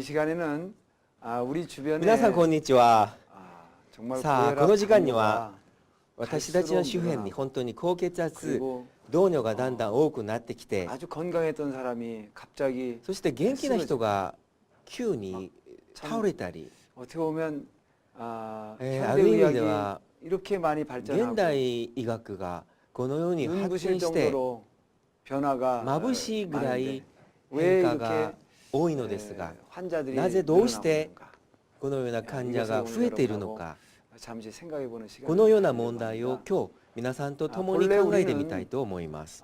시간에는 우리 주변에 皆さんこんにちは。 정말 さあ、 고혈압, この時間には 당뇨가 私たちの周辺に本当に高血圧、糖尿がだんだん多くなってきて、 아주 건강했던 사람이 갑자기 そして元気な人が急に倒れたり、 어떻게 보면 ある意味 현대의학이 では 이렇게 많이 現 발전하고 代医学がこのように発 눈부실 展して 정도로 변화가 眩しいぐらい 많은데 왜 変化 이렇게 が多いのですが、 환자들이 なぜどうして 늘어나고 있는가? このような患者が増えているのか、 잠시 생각해보는 시간. このような問題を今日皆さんと共に考えてみたいと思います。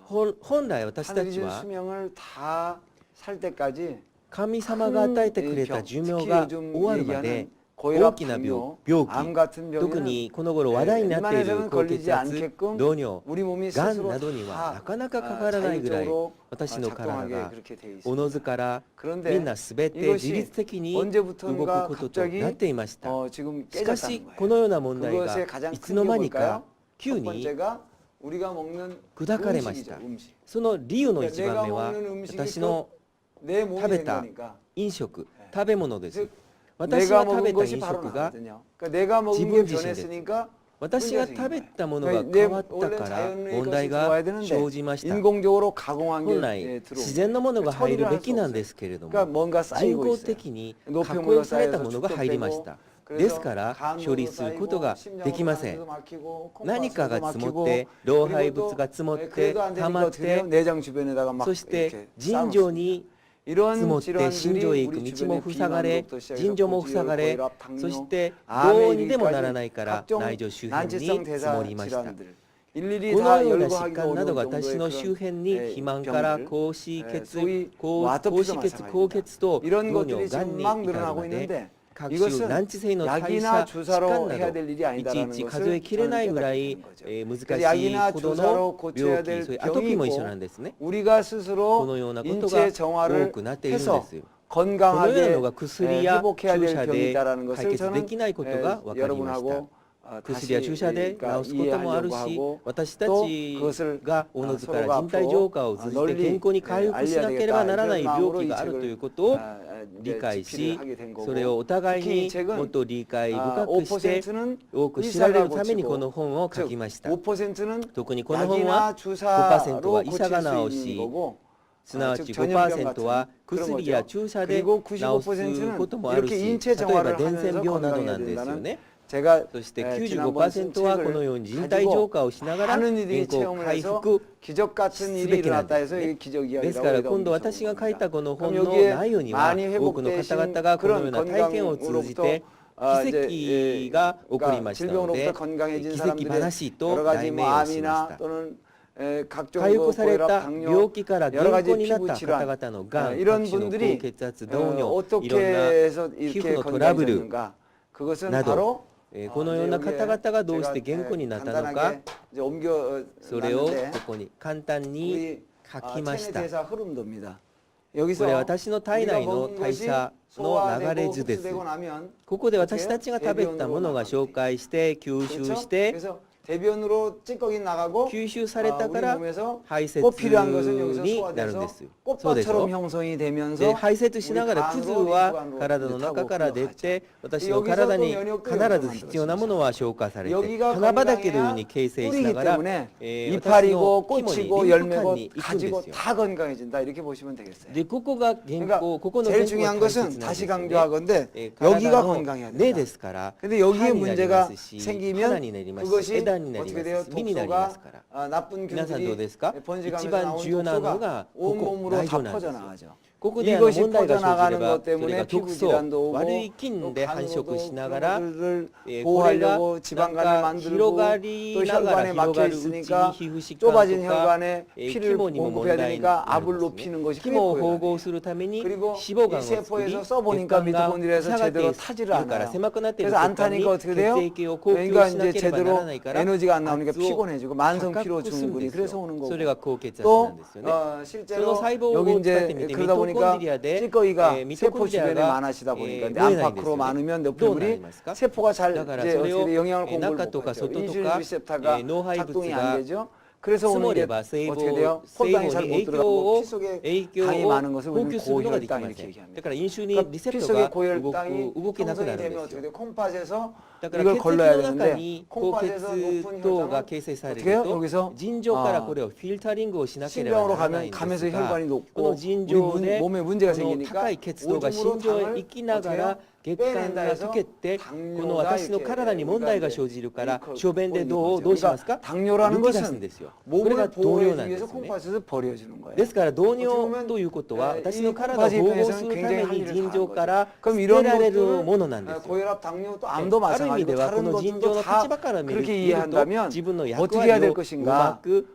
本来私た 하늘이 ち 준 は 수명을 다 살 때까지 神様が与えてくれた寿命が終わるまで大 고혈압, きな 당뇨, 病 암 気、 같은 特 병에는 にこの頃話題になっている 웬만해서는 高血 걸리지 圧、 않게끔 糖尿、 우리 몸이 がん 스스로 などには 다 なかなかかからないぐらい 자율적으로 私の体 작동하게 が 그렇게 돼 おの 있습니다. ずからみ 그런데 んなすべて自 이것이 律的に動く 언제부턴가 ことと 갑자기 なっていました。 지금 しかし 깨졌다는 この 거예요. ような問題が 그것의 가장 いつ 큰 の 게 間にか 뭘까요? 急 첫 に 번째가 우리가 먹는 砕かれました。 음식이죠. 음식. その理由の一番 내가 目は 먹는 음식이 私の 내 몸이 食べ 된 た 거니까. 飲食、食べ物です。 즉 私 내가 が食 먹은 べた 것이 飲 바로 食が 나거든요. 그러니까 내가 먹은 게 지분 지신데. 변했으니까 私が 문제가 食べ 생긴 たもの 거예요. が 내 変わった 원래 から 자연의 問題 것이 들어와야 が 되는데 生じました。 인공적으로 가공한 本 게 来 들어오고 自然のものが入るべきなん 처리를 할 수 ですけれど 그러니까 も 뭔가 人 쌓이고 工 있어요. 的に加 노폐물가 工された 쌓여서 ものが入りまし 축적되고 た。ですか 그래서 ら処 간으로 理すること 쌓이고 ができません。 심장으로 막히고 何かが 콩팥으로 積もっ 막히고 て老廃 그리고 物が積もっ 또 て 그래도 안 溜 되니까 まっ 어떻게 돼요? て 내장 주변에다가 막 そして 이렇게 尋常に 이런 積もって心臓へ 질환들이 行く 우리 道も 주변에 塞がれ 비만으로부터 腎 시작해서 臓も塞が 고지혈, れ 고혈압, そ 당뇨, してど 암에 うにでもなら 이르기까지 ないから 각종 内臓周辺 난치성 に積 대사 もりました。 질환들 일일이 この 다 ような疾 열거하기가 患など 어려운 が 정도의 私の 그런 周辺に肥満から高脂血、高脂血、高血と糖 이런 尿、 것들이 がん 지금 に 막 至る 늘어나고 まで 있는데 各種 이것은 難治性の代 약이나 謝疾 주사로 患な 해야 ど 될 일이 いち 아니다라는 いち数え 것을 きれないぐら 깨닫게 い 되는 거죠. 難し 그래서 い 약이나 ほど 주사로 の 고쳐야 病気、 될 そういうアトピ 병이 ーも一緒 있고 なんですね。 우리가 こ 스스로 のようなことが 인체 多 정화를 くなっているん 해서 ですよ。 このような 건강하게 のが薬や 회복해야 注 될 射 병이 で 있다라는 解 것을 決で 저는 きないことが分かりました。 여러분하고 薬や注射で 다시 治すこともある 이해하려고 し、 하고 私た 또 ち 그것을 がおのずから 서로가 人体浄化を通じて 널리 健康に回復しなければならない病気があるということを 理解し、それをお互いにもっと理解深くして多く知られるためにこの本を書きました。 5%는 特にこの本は 5% は医者が治し、すなわち 5% は薬や注射で治すこともあるし、例えば伝染病などなんですよね。 제가 そして 95% はこのように人体浄化をしながら 많은 健 일이 康 체험을 回 해서 復 기적 같은 일이 すべきなん 일어났다 です 해서 ね。 이게 기적 です 이야기라고 から 해도 今度 엄청 私が書いたこの 그럼 本の 여기에 内容には 많이 多くの方々がこのような体験を通じて奇跡が起こりましたので、 질병으로부터 건강해진 奇跡 사람들의 話と 여러 가지 題 뭐 名をしまし 암이나 た。 또는 각종 回復 그 され 고혈압, た 당뇨 病気から 여러 健 가지 康になっ 피부 た 질환 方々のがん、 이런 各種の 분들이 高血圧、糖尿、いろん 어떻게 な 해서 皮 이렇게 膚のトラブル 건강해졌는가? 그것은 など 바로 このような方々がどうして健康になったのか、 それをここに簡単に書きました。 これは私の体内の代謝の流れ図です。ここで私たちが食べたものが紹介して吸収して대변으로 찌꺼기 나가고 吸収されたから 우리 몸에서 排泄 꼭 필요한 것은 여기서 になるん 소화돼서 ですよ。そうでしょ 꽃밭처럼 형성이 で 되면서 排泄しながら 우리 クズ 간으로 は 미관으로 体の中から出 흘러가죠. て私の体に必ず必要なものは消化されて 여기가 花畑のように形成しな 뿌리기 がら 때문에 私 이파리고 の肝に 꽃이고 リンパ管 열매고 に行くんで 가지고 すよ。 다 건강해진다 이렇게 보시면 되겠어요. でここが健 그러니까 康、ここの 제일 健 중요한 康が大 것은 切なんで 다시 すよね。 강조하건데 体 여기가 の 건강해야 根 된다. ですから 근데 여기에 葉になり 문제가 ますし、 생기면 花になりますし、 그것이 枝になり 어떻게 ま 돼요? すし、実になりますか 독소가 ら。 나쁜 皆さんどう 균들이 ですか？ 번지감에서 一番 나온 重要なの 독소가 がここ 온몸으로 内 다 臓なんですよ。 퍼져나가죠. ここで 이것이 問題が生じれ 퍼져나가는 ば 것 それ 때문에 が毒 피부 素 질환도 悪 오고 い菌 또 で繁殖 간으로도 しな 그런 がら 것들을 これが 보호하려고 なん 지방간을 か 만들고 広が 또 りながら 혈관에 広 막혀 がるうちに 있으니까 皮膚疾患 좁아진 とか 혈관에 피를 肝にも問 공급해야 題に 되니까 なる 압을 んですね。 높이는 것이 肝を 그게 縫 고혈압이에요. 合するために脂 그리고 肪 이 がんを作り 세포에서 血 써보니까 管が 미토콘드리아에서 塞がって 제대로 い 타지를 るから 않아요. 狭くなっている 그래서 血 안 管に 타니까 어떻게 血 돼요? 液を供給 그러니까 しな 이제 ければな 제대로 らないから 에너지가 안 나오니까 圧を 피곤해지고 만성 高 피로 くするん 증후군이 です 그래서 よ。 오는 そ 거고 れが高血圧なん 또 ですよね。 その 실제로 細胞 여기 を使って 이제 みてミ 그러다 トコンデ 보니까 リアで 찌꺼기가 ミトコ 세포 ンデリア 주변에 が 많아지다 보니까 燃えないんです 안팎으로 よね。 많으면 どうなり 뇌폐물이 ますか？ 세포가 잘 だから 이제 それを 어떻게 영양을 공급을 中とか 못 하죠. 外と 인슐린 か 리셉터가 脳廃物 작동이 안 が 되죠. 그래서 오늘 이게 積もれば細 어떻게 胞 돼요? 細 혈당이 胞 잘 に 못 影響 들어가고 を 피 속에 影響 당이 を 많은 것을 供 우리는 給するのができ 고혈당 ま 이렇게 せん。 얘기합니다. だからインシュリン 그러니까 リセプ 피 ト 속에 が 고혈당이 動けなくな 형성이 るんで 되면 す 어떻게 よ。 돼요? 콩팥에서 だから 이걸 血液 걸러야 の中 되는데 に高血 콩팥에서 높은 糖が 혈당은 形成され 어떻게 る 해요? と 여기서 腎臓からこれをフィルタリングをしなければ 신장으로 ならない 가면 んです 가면서 が 혈관이 こ 높고 の腎 우리 臓で 몸에 こ 문제가 の 생기니까 高い血糖が 오줌으로 心臓へ 당을 行きながら 어떻게 血 해요? 管が 빼낸다 溶けて 해서 この私の体に問題が生じるから小便でどうしますか？ 당뇨라는 抜き出すん 것은 ですよ。これが 몸을 糖尿なん 보호하기 で 위해서 すよね。 콩팥에서 버려지는 거예요. ですから導尿ということは私の体を保護するために腎臓から捨てられるものなんですよ。 고혈압, 당뇨 또 암도 ある意味で 마찬가지고 はこ 다른 の腎 것들도 臓の 다 立場から見る 그렇게 と 이해한다면 自分の役 어떻게 해야 割 될 をう 것인가? まく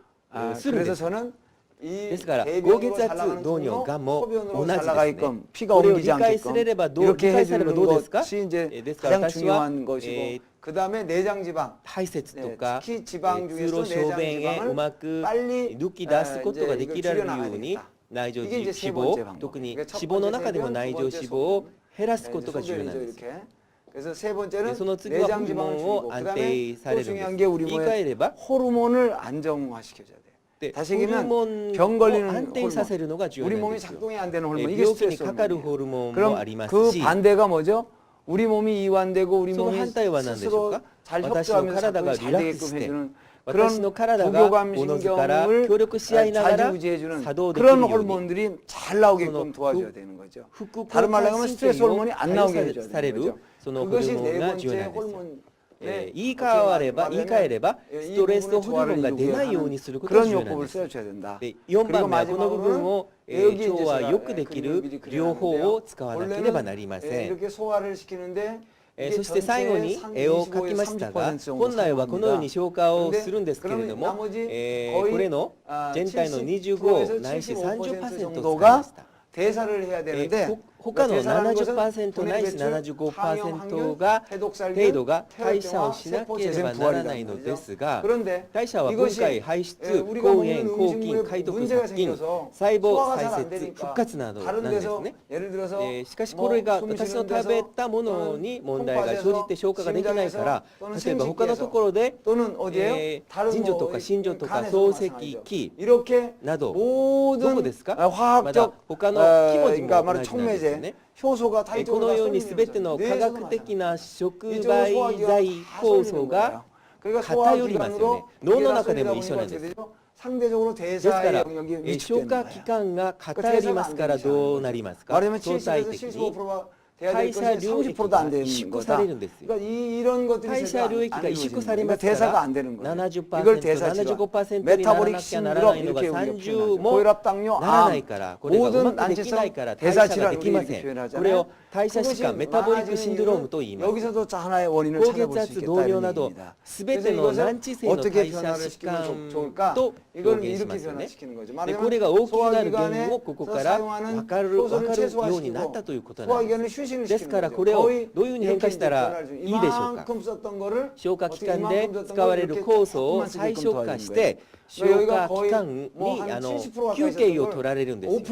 するんで 그래서 す。 저는 이 ですから高 대변으로 血 잘 圧 나가는 導尿 통로 がも 소변으로 同じ 잘 ですね。 나가게끔 피가 これを 옮기지 理解 않게끔 すればどう 이렇게 理解されれば 해주는 どうですか？ 것이 이제 ですから 가장 私は 중요한 것이고 그 다음에 내장 지방 排泄と 네, か 특히 지방 通 중에서 路小 내장 便へう 지방을 まく 빨리 抜き出すことができられるよ 줄여나가야 うに 되겠다. 内臓 이게 脂 이제 세 肪 번째 방법. 特に 그러니까 脂 첫 肪の 번째 中でも 세변, 内 두 臓 번째 脂肪を 소변. 減らす 네, こ 이제 とが重要なん 소변이죠 です。 이렇게. 그래서 세 で 번째는 その次はホ 내장 ルモ 지방을 ン 줄이고 を安 그다음에 定さ 또 れるん 중요한 で 게 す。 우리 言い換 몸의 えれば 호르몬을 안정화시켜줘야 돼. で 다시 ホル 얘기하면 モン 병 を 걸리는 安定させ 호르몬. るのが重要 우리 なん 몸이 ですよ。 작동이 안 되는 호르몬 病 이게 気に 스트레스 かかる 호르몬이에요. ホルモンも 그럼 あります 그 し 반대가 뭐죠? 우리 몸이 이완되고 우리 その 몸이 反対は何でしょう 스스로 か？ 잘 私の 협조하면서 体が 작동이 リ 잘 ラックスし 되게끔 て 해주는 私の 그런 体が 부교감 おのずから 신경을 協力し合いながら 좌지우지해주는 作動できる 그런 ように 호르몬들이 잘 나오게끔 도와줘야 되는 거죠. 副交 다른 말로 感 하면 神 스트레스 経を 호르몬이 안 나오게 排 해줘야 出され 되는 る 거죠. そのホル 그것이 モン 네 が重要 번째 なんですよ。 호르몬. 言い換えればストレスホルモンが出ないようにすることが 그런 重要なん 요법을 です。 써줘야 된다. で4番目はこの部分 마지막으로는 を 여기 이제 腸は 제가 よくできる 미리 療法 그려놨는데요. を使わなければなりません。 이렇게 소화를 시키는데 そして最後に絵を描きましたが本来はこのように消化をするんですけれども、これの全体の25ないし 30% 使いました。 대사를 해야 되는데 他の 70% ないし 75% が程度が代謝をしなければならないのですが、代謝は分解、排出、抗炎、抗菌、解毒、殺菌、細胞再生、復活などなんですね。しかしこれが私の食べたものに問題が生じて消化ができないから、例えば他のところで腎臓とか心臓とか透析器などどこですか？まだ他の気持ちも同じなんですね。 효소가 このように全ての化学的な触媒剤酵素が偏りますよね。脳の中でも一緒なんです。ですから消化器官が偏りますからどうなりますか？相対的に代謝領域が萎縮されるんですよ。代謝領域が萎縮されますから 70%、75% にならなきゃならないのが30もならないから、これがうまくできないから代謝ができません。これを代謝疾患、メタボリックシンドロームと言います。高血圧、動揺など全ての難治性の代謝疾患と表現しますよね。でこれが大きくなる原因をここから分かるようになったということなんです。ですからこれをどういうふうに変化したらいいでしょうか。消化器官で使われる酵素を最小化して消化器官に休憩を取られるんですよ。で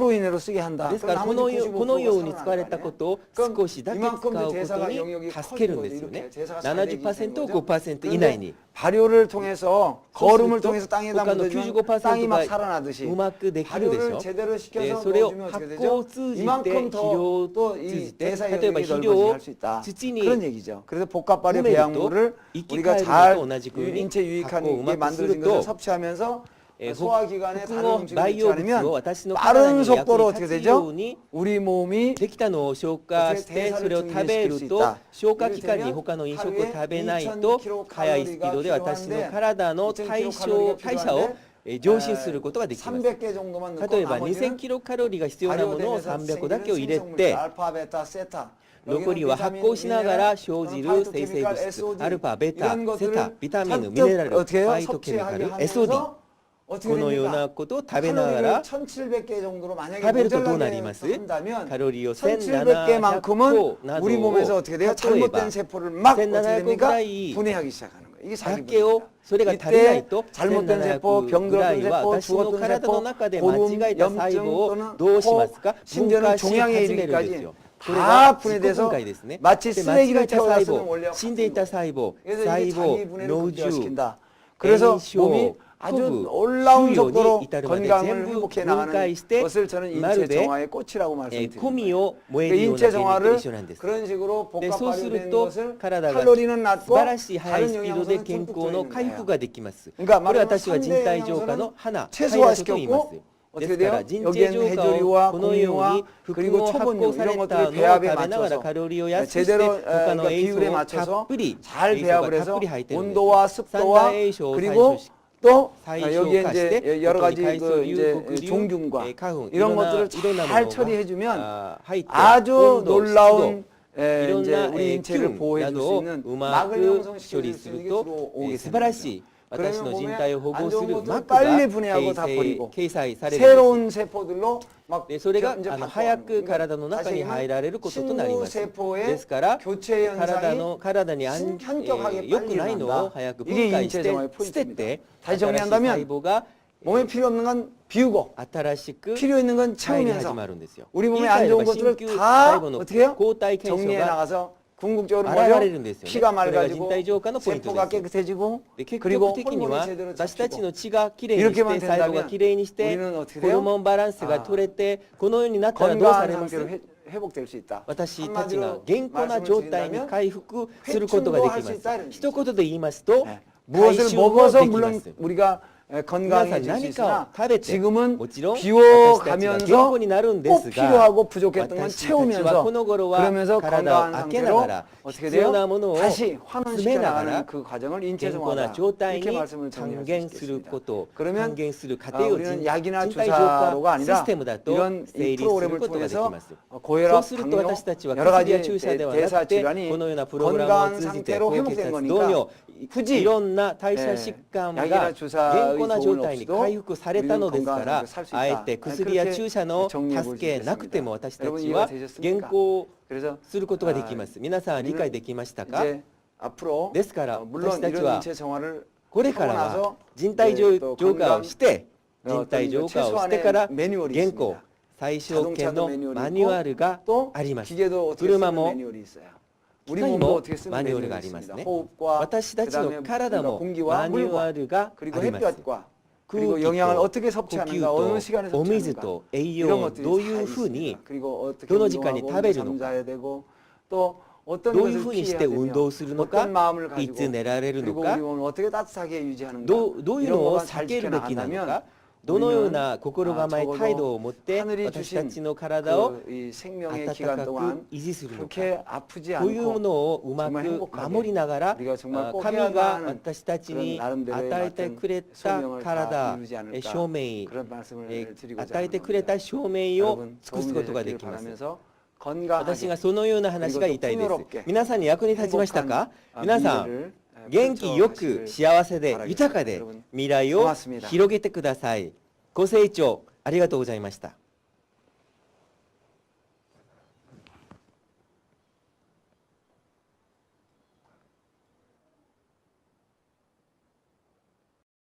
すからこのように使われたことを少しだけ使うことに助けるんですよね。70% を 5% 以内に。 발효를 통해서 거름을 통해서 땅에다 他の 묻어주면 땅이 95% 막 が 살아나듯이 うまくできるでし 발효를 ょ。 제대로 시켜서 それを 넣어주면 発 어떻게 酵を 되죠? 通じて 이만큼 肥料を 더 通 이 じて 대사 例えば 영역이 肥 넓어지게 料を 할 수 있다. 土に 그런 얘기죠. 그래서 복합 발효 埋めると 배양물을 生き 우리가 返る 잘 のと同じくに 인체 유익한 発酵をう 게 まくする 만들어진 것을 と 섭취하면서 北 소화기관에 다른 の 음식을 培 넣지 養物を 않으면 私の体 빠른 に役 속도로 に 어떻게 立つよ 되죠? うに 우리 몸이 できたのを消化してそれを食べると消化器官に他の飲食を食べないと速いスピードで私の体の代謝を上進することができます。例えば2000キロカロリーが必要なものを300個だけを入れて残りは発酵しながら生じる生成物質アルファ、ベタ、セタ、ビタミン、ミネラル、ファイトケミカル、SODこのようなことを食べながら食べるとどうなります？カロリーを1700個などを 우리 몸에서 어떻게 돼요? 例えば 잘못된 세포를 막 어떻게 1700個ぐ 됩니까? らい 분해하기 시작하는 거예요. 이게 だ 자기 けを 분해입니다. それが足りない 이때 と 잘못된 세포, 1700 병들었던 ぐらいは 세포, 私の 죽었던 体 세포, の中で間違 고름, えた細胞 염증 を 또는 どうします 코, か？分 심지어는 解し 종양에 始めるんです 이르기까지 よ。これ 다 が自己 분해돼서 分解ですね。 마치 で間違 쓰레기를 えた 태워다 細 쓰는 胞、 원리와 死んでいた細胞、 그래서 細 이게 胞、 자기 분해를 脳 극대화시킨다. 瘤、 그래서 炎症 몸이 아주 腹部 놀라운 収容 속도로 に至るまで 건강을 全部 회복해 分 나가는 解して 것을 저는 まる 인체 で 정화의 꽃이라고 込 말씀드립니다. みを燃え 그 るような 인체 原理と 정화를 一緒なんです。 그런 식으로 で 복합 そうす 발효된 ると 것을 体が 칼로리는 素 낮고 晴らしい速い 다른 スピードで 영양소는 健 듬뿍 康の 들어있는 回復 거예요. ができます。 그러니까 これ 말하자면 私は人 3대 体浄化の 영양소는 花、 최소화시켰고 と言います。で 어떻게 すから 돼요? 人体 여기엔 浄化を 해조류와 このよう 공유와 に含 그리고 を発 초본류 酵され 이런 た 것들을 のを 배합에 食べながら 맞춰서 カロリーを安くして 제대로 他の 그러니까 栄養 비율에 をたっ 맞춰서 ぷり 잘 栄養が 배합을 たっ 해서 ぷり入ってるんです。 온도와 三 습도와 大栄養を 그리고 採取 또 最小 여기에 化して 이제 여러 ここに 가지 海藻 그 流 이제 穀流 종균과 花粉 이런 いろんな 것들을 いろんなもの 잘 が 처리해주면 入って 아주 温度、 놀라운 いろん 이제 な 우리 인체를 菌 보호해 な 줄 ど 수 を 있는 うま 막을 く 형성시켜 処理 줄 す 수 る 있는 게 と 들어오게 素晴ら 되는 しい 거죠. 私の 그러면 人 보면 体を保護 안 す 좋은 る 것들을 膜が 빨리 분해하고 다 形 버리고 掲載されるんです。 새로운 세포들로 막 でそれが 이제 早 바꿔가는 く体の中に入られることとなります。 신부세포의 ですから 교체 体 현상이 に현격하게 良く 빨리 ないのを 일어난다. 早く 이게 分解して 인체 정화의 捨て 포인트입니다. て 다시 新しい細 정리한다면 胞が 몸에 필요 없는 건 비우고 新しく 필요 있는 건 入り始 채우면서 まるんですよ。 우리 言い 몸에 換 안 えれ 좋은 ば 것들을 新旧 다 細胞の 어떻게 해요? 抗体検証 정리해 が 나가서 궁극적으로 現 뭐죠? れるんですよね。 피가 これが人 맑아지고 体浄化のポイント 세포가 です。 깨끗해지고 で結 그리고 局的に 호르몬이 は 제대로 私たち 잡히고 の血がきれいにして 이렇게만 細胞がきれいにして 우리는 어떻게 ホル 돼요? モンバランスが取れてこのようになったらどうさ 건강한 れます 상태로 회복될 수 있다. 私たちが 한마디로 健康な 말씀을 状態に 드린다면 回復することができま 회충도 할수 있다 す 이런 一言で言いますと 네. 回 무엇을 収も 먹어서 できま 물론 す 우리가 皆さ 건강해질 ん 수 何か 있으나 を食べて 지금은 もちろん私たちが健 비워가면서 康になるんで 꼭 すが 필요하고 부족했던 건 私たちは 채우면서 この頃は 그러면서 体を 건강한 開けな 상태로 がら 어떻게 必要 돼요? なものを 다시 詰め 환원시켜 ながら 나가는 그 과정을 健 인체 康な 정화다. 状態 이렇게 に 말씀을 還 정리할 수 元する 있겠습니다. こと還 그러면 元する過程を 우리는 약이나 人体浄 주사로가 化シ 아니라 ステムだと 이런 整 이 理する 프로그램을 ことができ 통해서 ます 고혈압, そうすると 당뇨 私たちは 여러 薬や 가지 注射ではな 대사 くて 질환이 このようなプログラム 건강한 を通じて 상태로 高血 회복된 圧 거니까 糖尿 굳이 いろんな代謝疾患が 약이나 健 주사의 康な 도움은 状態に 없이도 回復されたのですか 우리는 ら 건강하게 살수 あえ 있다. て薬や注射の 정리해 助 볼 수 けなくても 있겠습니다. 私た 여러분 ち 이해가 は 되셨습니까? 健康 그래서 することができます皆さん理解できましたか 이제 앞으로 ですから 물론 私たち 이런 は 인체 정화를 これから 하고 は 나서 人体 이제 浄 또 化をして人 어떤 体 이거 浄化をしてから 최소한의 매뉴얼이 現 있습니다. 行最小限 자동차도 の 매뉴얼이 マニュアルが 또 あります 기계도 어떻게 車 쓰는 も 매뉴얼이 있어요. 機 우리 械 몸도 も 어떻게 쓰는 マニュアル 매뉴얼이 があります 있습니다. ね 호흡과 私たちの 그다음에 体も 공기와 マニュ 물과 アルが 그리고 あります 햇볕과 空 그리고 気 영양을 と 어떻게 呼吸 섭취하는가 어느 시간에 とお水 섭취하는가 と栄 이런 養を 것들이 どう 다 いうふう 있습니다. に 그리고 어떻게 どの時間に 운동하고 食べるのか 잠자야 되고 또 어떤 どういう 것을 ふうにし 피해야 て 되며 運動するのか 어떤 마음을 い 가지고 つ寝られるの 그리고 か 우리 몸을 어떻게 따뜻하게 유지하는가 どういう 이런 のを 것만 避 잘 けるべきなの 지켜나간다면 かどのような心構え 적어도 態度を持って 하늘이 私た 주신 ちの体を 그 이 생명의 温 기간 か 동안 く維持するのか 그렇게 아프지 というも 않고 のをうま 정말 く 행복하게 守りながら 우리가 정말 꼭 神 해야만 が 하는 私たちに 그런 나름대로의 与えて 어떤 くれた 소명을 다 体 이루지 않을까 証明 그런 말씀을 드리고자 与えて 하는 くれ 겁니다. た証明を 여러분 尽くすことがで 도움이 きます 바라면서 私 건강하게 がそのような話が言いたいです 풍요롭게 皆さんに役に立ちましたか 행복한 皆さん 미래를 元気よく幸せで豊かで未来を広げてくださいご清聴ありがとうございました